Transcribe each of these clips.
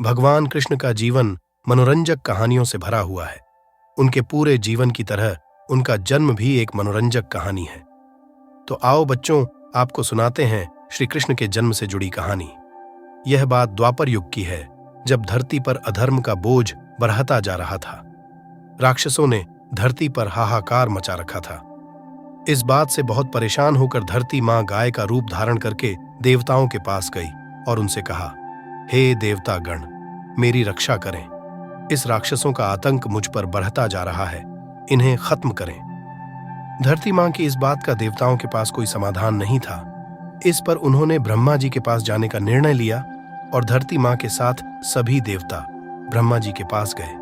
भगवान कृष्ण का जीवन मनोरंजक कहानियों से भरा हुआ है। उनके पूरे जीवन की तरह उनका जन्म भी एक मनोरंजक कहानी है। तो आओ बच्चों, आपको सुनाते हैं श्री कृष्ण के जन्म से जुड़ी कहानी। यह बात द्वापर युग की है, जब धरती पर अधर्म का बोझ बढ़ता जा रहा था। राक्षसों ने धरती पर हाहाकार मचा रखा था। इस बात से बहुत परेशान होकर धरती माँ गाय का रूप धारण करके देवताओं के पास गई और उनसे कहा, हे देवता गण, मेरी रक्षा करें। इस राक्षसों का आतंक मुझ पर बढ़ता जा रहा है, इन्हें खत्म करें। धरती माँ की इस बात का देवताओं के पास कोई समाधान नहीं था। इस पर उन्होंने ब्रह्मा जी के पास जाने का निर्णय लिया और धरती माँ के साथ सभी देवता ब्रह्मा जी के पास गए।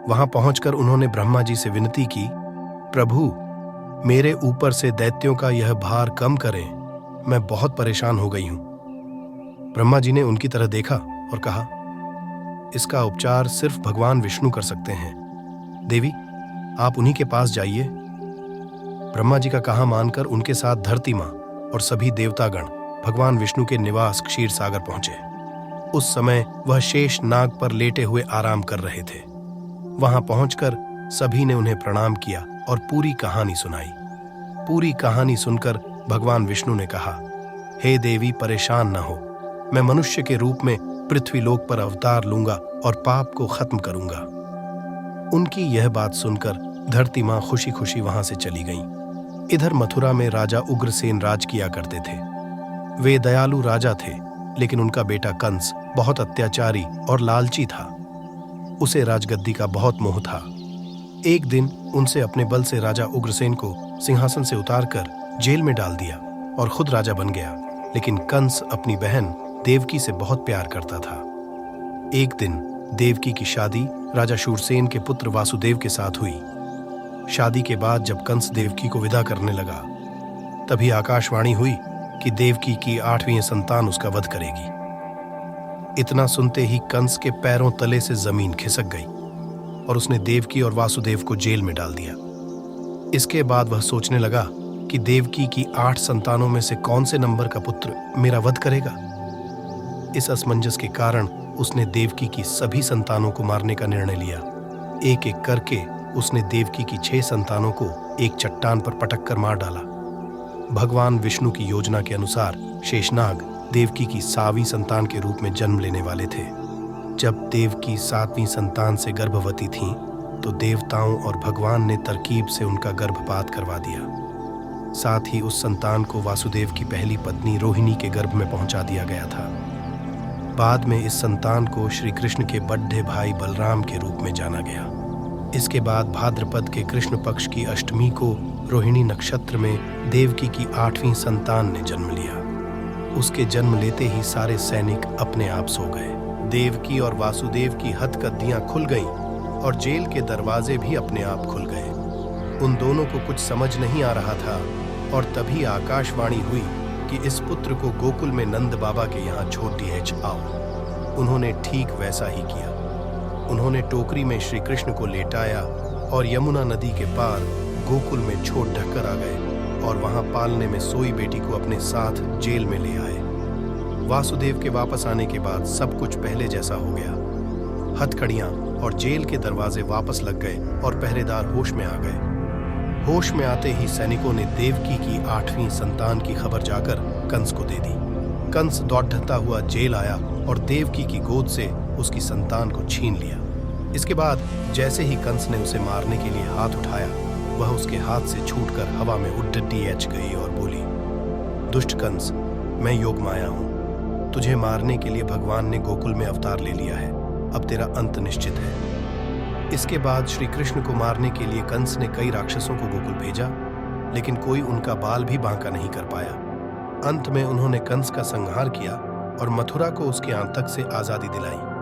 वहां पहुंचकर उन्होंने ब्रह्मा जी से विनती की, प्रभु, मेरे ऊपर से दैत्यों का यह भार कम करें, मैं बहुत परेशान हो गई हूं। ब्रह्मा जी ने उनकी तरह देखा और कहा, इसका उपचार सिर्फ भगवान विष्णु कर सकते हैं। देवी, आप उन्हीं के पास जाइए। ब्रह्मा जी का कहा मानकर उनके साथ धरती माँ और सभी देवतागण भगवान विष्णु के निवास क्षीर सागर पहुंचे। उस समय वह शेष नाग पर लेटे हुए आराम कर रहे थे। वहां पहुंचकर सभी ने उन्हें प्रणाम किया और पूरी कहानी सुनाई। पूरी कहानी सुनकर भगवान विष्णु ने कहा, हे देवी, परेशान न हो, मैं मनुष्य के रूप में पृथ्वी लोक पर अवतार लूंगा और पाप को खत्म करूंगा। उनकी यह बात सुनकर धरती माँ खुशी खुशी वहां से चली गईं। इधर मथुरा में राजा उग्रसेन राज किया करते थे। वे दयालु राजा थे, लेकिन उनका बेटा कंस बहुत अत्याचारी और लालची था। उसे राजगद्दी का बहुत मोह था। एक दिन उनसे अपने बल से राजा उग्रसेन को सिंहासन से उतारकर जेल में डाल दिया और खुद राजा बन गया। लेकिन कंस अपनी बहन देवकी से बहुत प्यार करता था। एक दिन देवकी की शादी राजा शूरसेन के पुत्र वासुदेव के साथ हुई। शादी के बाद जब कंस देवकी को विदा करने लगा, तभी आकाशवाणी हुई कि देवकी की 8वीं संतान उसका वध करेगी। इतना सुनते ही कंस के पैरों तले से जमीन खिसक गई और उसने देवकी और वासुदेव को जेल में डाल दिया। इसके बाद वह सोचने लगा कि देवकी की 8 संतानों में से कौन से नंबर का पुत्र मेरा वध करेगा। इस असमंजस के कारण उसने देवकी की सभी संतानों को मारने का निर्णय लिया। एक एक करके उसने देवकी की 6 संतानों को एक चट्टान पर पटक कर मार डाला। भगवान विष्णु की योजना के अनुसार शेषनाग देवकी की 7वीं संतान के रूप में जन्म लेने वाले थे। जब देवकी 7वीं संतान से गर्भवती थीं, तो देवताओं और भगवान ने तरकीब से उनका गर्भपात करवा दिया। साथ ही उस संतान को वासुदेव की पहली पत्नी रोहिणी के गर्भ में पहुंचा दिया गया था। बाद में इस संतान को श्री कृष्ण के बड़े भाई बलराम के रूप में जाना गया। इसके बाद भाद्रपद के कृष्ण पक्ष की अष्टमी को रोहिणी नक्षत्र में देवकी की 8वीं संतान ने जन्म लिया। उसके जन्म लेते ही सारे सैनिक अपने आप सो गए। देवकी और वासुदेव की हथकड़ियां खुल गईं और जेल के दरवाजे भी अपने आप खुल गए। उन दोनों को कुछ समझ नहीं आ रहा था और तभी आकाशवाणी हुई कि इस पुत्र को गोकुल में नंद बाबा के यहाँ छोड़ दिए आओ। उन्होंने ठीक वैसा ही किया। उन्होंने टोकरी में श्री कृष्ण को लेटाया और यमुना नदी के पार गोकुल में छोड़ ढककर आ गए और वहां पालने में सोई बेटी को अपने साथ जेल में ले आए। वासुदेव के वापस आने के बाद सब कुछ पहले जैसा हो गया। हथकड़ियां और जेल के दरवाजे वापस लग गए और पहरेदार होश में आ गए। होश में आते ही सैनिकों ने देवकी की 8वीं संतान की खबर जाकर कंस को दे दी। कंस दौड़ता हुआ जेल आया और देवकी की गोद से उसकी संतान को छीन लिया। इसके बाद जैसे ही कंस ने उसे मारने के लिए हाथ उठाया, वह उसके हाथ से छूटकर हवा में उड्डती गई और बोली, दुष्ट कंस, मैं योगमाया हूं। तुझे मारने के लिए भगवान ने गोकुल में अवतार ले लिया है। अब तेरा अंत निश्चित है। इसके बाद श्री कृष्ण को मारने के लिए कंस ने कई राक्षसों को गोकुल भेजा, लेकिन कोई उनका बाल भी बांका नहीं कर पाया। अंत में उन्होंने कंस का संहार किया और मथुरा को उसके आतंक से आजादी दिलाई।